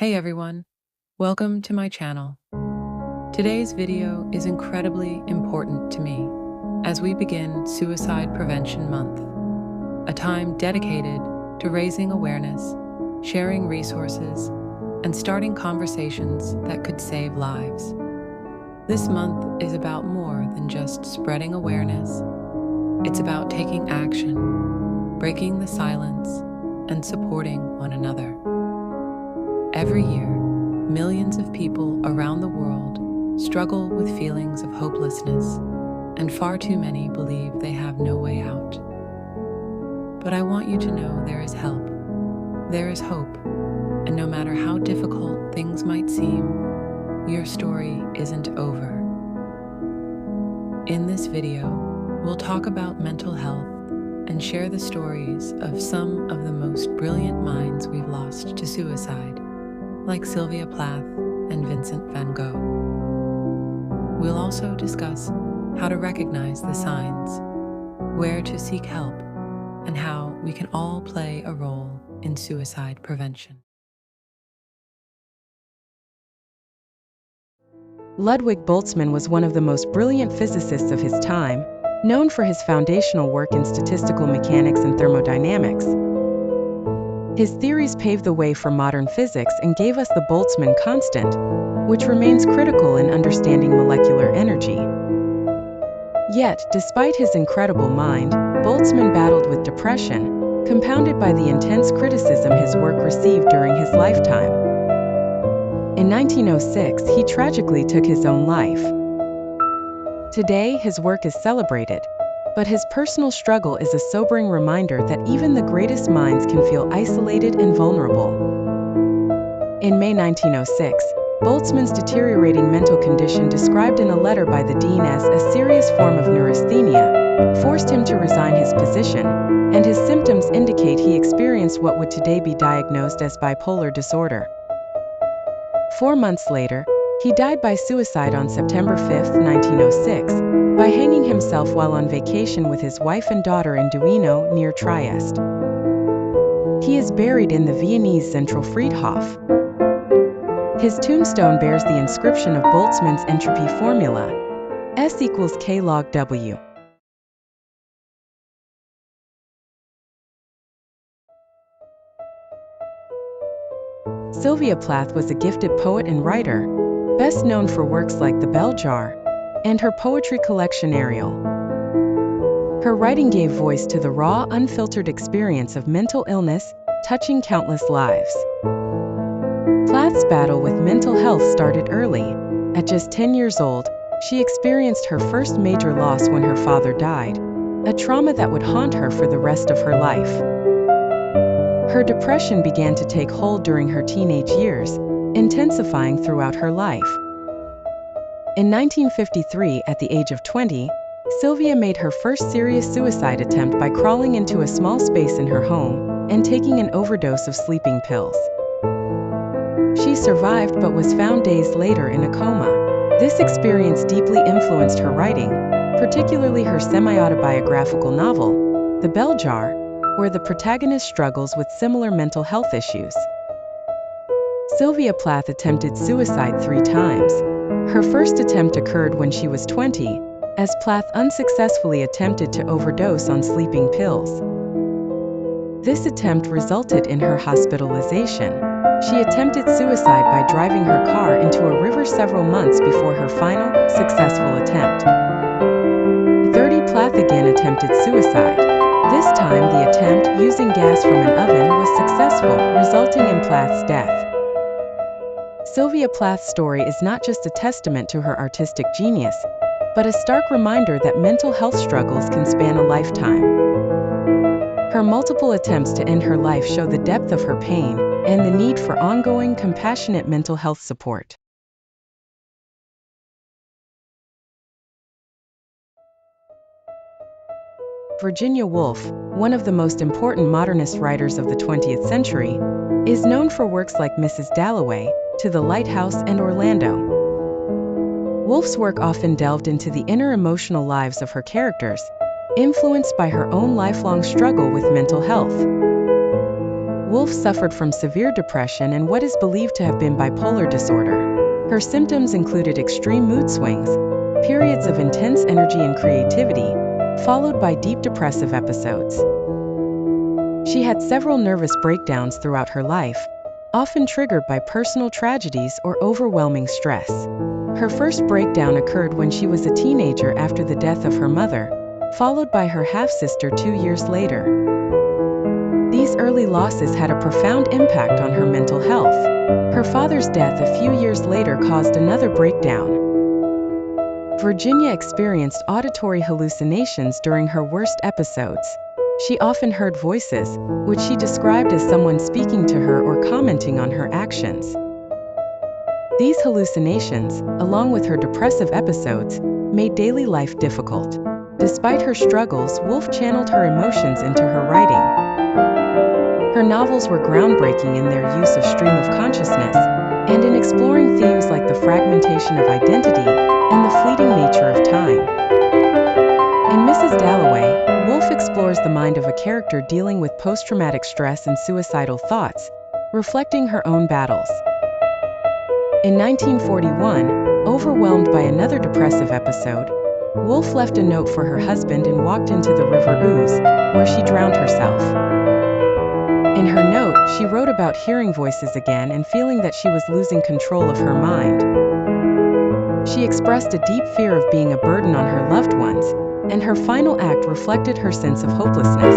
Hey everyone, welcome to my channel. Today's video is incredibly important to me as we begin Suicide Prevention Month, a time dedicated to raising awareness, sharing resources, and starting conversations that could save lives. This month is about more than just spreading awareness. It's about taking action, breaking the silence, and supporting one another. Every year, millions of people around the world struggle with feelings of hopelessness, and far too many believe they have no way out. But I want you to know there is help, there is hope, and no matter how difficult things might seem, your story isn't over. In this video, we'll talk about mental health and share the stories of some of the most brilliant minds we've lost to suicide, like Sylvia Plath and Vincent van Gogh. We'll also discuss how to recognize the signs, where to seek help, and how we can all play a role in suicide prevention. Ludwig Boltzmann was one of the most brilliant physicists of his time, known for his foundational work in statistical mechanics and thermodynamics. His theories paved the way for modern physics and gave us the Boltzmann constant, which remains critical in understanding molecular energy. Yet, despite his incredible mind, Boltzmann battled with depression, compounded by the intense criticism his work received during his lifetime. In 1906, he tragically took his own life. Today, his work is celebrated, but his personal struggle is a sobering reminder that even the greatest minds can feel isolated and vulnerable. In May 1906, Boltzmann's deteriorating mental condition, described in a letter by the dean as a serious form of neurasthenia, forced him to resign his position, and his symptoms indicate he experienced what would today be diagnosed as bipolar disorder. 4 months later, he died by suicide on September 5, 1906, by hanging himself while on vacation with his wife and daughter in Duino, near Trieste. He is buried in the Viennese Zentralfriedhof. His tombstone bears the inscription of Boltzmann's entropy formula, S equals K log W. Sylvia Plath was a gifted poet and writer, best known for works like The Bell Jar and her poetry collection Ariel. Her writing gave voice to the raw, unfiltered experience of mental illness, touching countless lives. Plath's battle with mental health started early. At just 10 years old, she experienced her first major loss when her father died, a trauma that would haunt her for the rest of her life. Her depression began to take hold during her teenage years, intensifying throughout her life. In 1953, at the age of 20, Sylvia made her first serious suicide attempt by crawling into a small space in her home and taking an overdose of sleeping pills. She survived but was found days later in a coma. This experience deeply influenced her writing, particularly her semi-autobiographical novel, The Bell Jar, where the protagonist struggles with similar mental health issues. Sylvia Plath attempted suicide 3 times. Her first attempt occurred when she was 20, as Plath unsuccessfully attempted to overdose on sleeping pills. This attempt resulted in her hospitalization. She attempted suicide by driving her car into a river several months before her final, successful attempt. 30 Plath again attempted suicide. This time the attempt, using gas from an oven, was successful, resulting in Plath's death. Sylvia Plath's story is not just a testament to her artistic genius, but a stark reminder that mental health struggles can span a lifetime. Her multiple attempts to end her life show the depth of her pain and the need for ongoing, compassionate mental health support. Virginia Woolf, one of the most important modernist writers of the 20th century, is known for works like Mrs. Dalloway, To the Lighthouse, and Orlando. Woolf's work often delved into the inner emotional lives of her characters, influenced by her own lifelong struggle with mental health. Wolf suffered from severe depression and what is believed to have been bipolar disorder. Her symptoms included extreme mood swings, periods of intense energy and creativity, followed by deep depressive episodes. She had several nervous breakdowns throughout her life, often triggered by personal tragedies or overwhelming stress. Her first breakdown occurred when she was a teenager after the death of her mother, followed by her half-sister 2 years later. These early losses had a profound impact on her mental health. Her father's death a few years later caused another breakdown. Virginia experienced auditory hallucinations during her worst episodes. She often heard voices, which she described as someone speaking to her or commenting on her actions. These hallucinations, along with her depressive episodes, made daily life difficult. Despite her struggles, Wolf channeled her emotions into her writing. Her novels were groundbreaking in their use of stream of consciousness, and in exploring themes like the fragmentation of identity and the fleeting nature of time. In Mrs. Dalloway, Wolf explores the mind of a character dealing with post-traumatic stress and suicidal thoughts, reflecting her own battles. In 1941, overwhelmed by another depressive episode, Wolf left a note for her husband and walked into the River Ouse, where she drowned herself. In her note, she wrote about hearing voices again and feeling that she was losing control of her mind. She expressed a deep fear of being a burden on her loved ones, and her final act reflected her sense of hopelessness.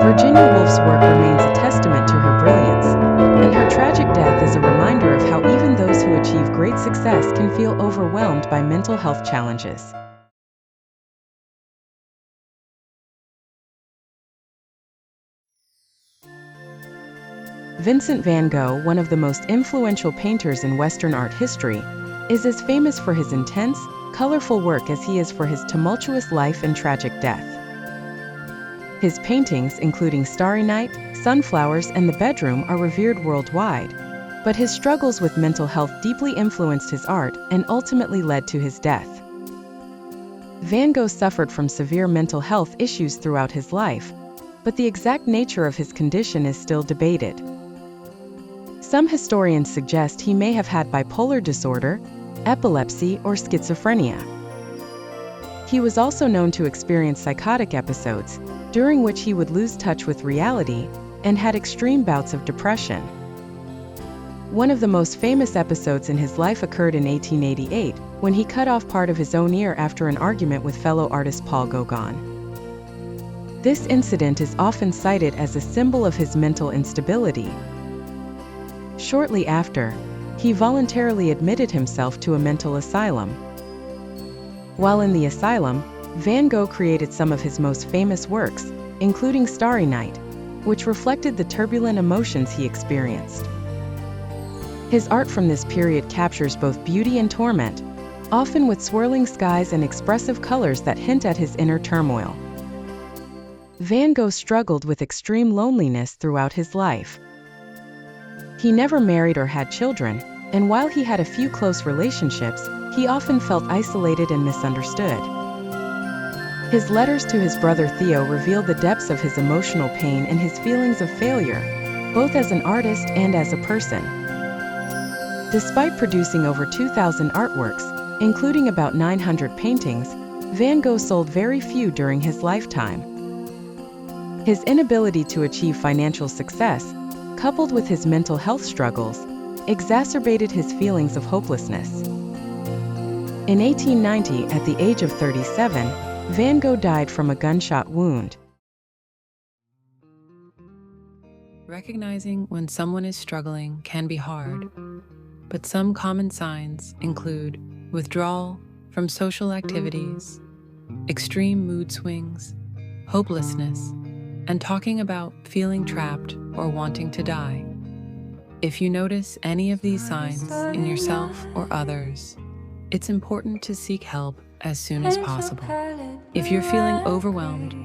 Virginia Woolf's work remains a testament to her brilliance, and her tragic death is a reminder of how even those who achieve great success can feel overwhelmed by mental health challenges. Vincent van Gogh, one of the most influential painters in Western art history, is as famous for his intense, colorful work as he is for his tumultuous life and tragic death. His paintings, including Starry Night, Sunflowers, and The Bedroom, are revered worldwide, but his struggles with mental health deeply influenced his art and ultimately led to his death. Van Gogh suffered from severe mental health issues throughout his life, but the exact nature of his condition is still debated. Some historians suggest he may have had bipolar disorder, epilepsy, or schizophrenia. He was also known to experience psychotic episodes, during which he would lose touch with reality and had extreme bouts of depression. One of the most famous episodes in his life occurred in 1888, when he cut off part of his own ear after an argument with fellow artist Paul Gauguin. This incident is often cited as a symbol of his mental instability. Shortly after, he voluntarily admitted himself to a mental asylum. While in the asylum, Van Gogh created some of his most famous works, including Starry Night, which reflected the turbulent emotions he experienced. His art from this period captures both beauty and torment, often with swirling skies and expressive colors that hint at his inner turmoil. Van Gogh struggled with extreme loneliness throughout his life. He never married or had children, and while he had a few close relationships, he often felt isolated and misunderstood. His letters to his brother Theo reveal the depths of his emotional pain and his feelings of failure, both as an artist and as a person. Despite producing over 2,000 artworks, including about 900 paintings, Van Gogh sold very few during his lifetime. His inability to achieve financial success, coupled with his mental health struggles, exacerbated his feelings of hopelessness. In 1890, at the age of 37, Van Gogh died from a gunshot wound. Recognizing when someone is struggling can be hard, but some common signs include withdrawal from social activities, extreme mood swings, hopelessness, and talking about feeling trapped or wanting to die. If you notice any of these signs in yourself or others, it's important to seek help as soon as possible. If you're feeling overwhelmed,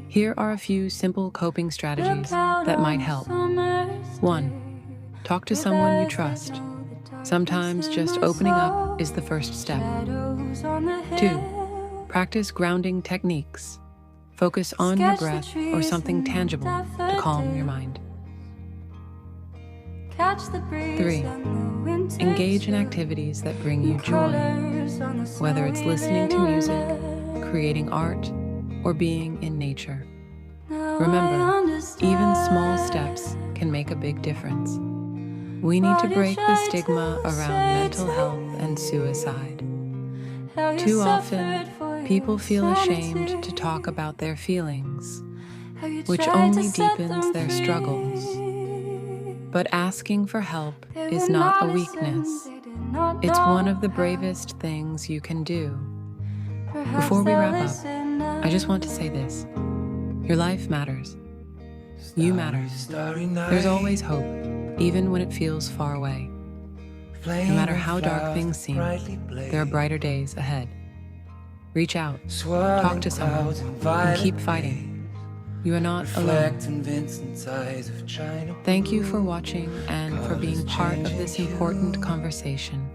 here are a few simple coping strategies that might help. 1. Talk to someone you trust. Sometimes just opening up is the first step. 2. Practice grounding techniques. Focus on your breath or something tangible to calm your mind. 3. Engage in activities that bring you joy, whether it's listening to music, creating art, or being in nature. Remember, even small steps can make a big difference. We need to break the stigma around mental health and suicide. Too often, people feel ashamed to talk about their feelings, which only deepens their struggles. But asking for help is not a weakness. It's one of the bravest things you can do. Before we wrap up, I just want to say this. Your life matters. You matter. There's always hope, even when it feels far away. No matter how dark things seem, there are brighter days ahead. Reach out, talk to someone, and keep fighting. You are not alone. Thank you for watching and for being part of this important conversation.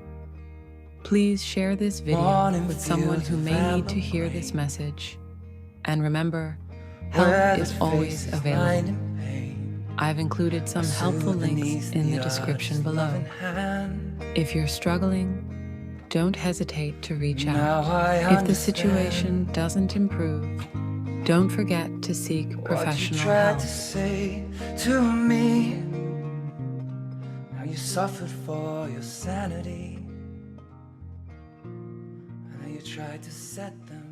Please share this video with someone who may need to hear this message. And remember, help is always available. I've included some helpful links in the description below. If you're struggling, don't hesitate to reach out. If the situation doesn't improve, don't forget to seek professional help. To me, how you suffered for your sanity, and how you tried to set them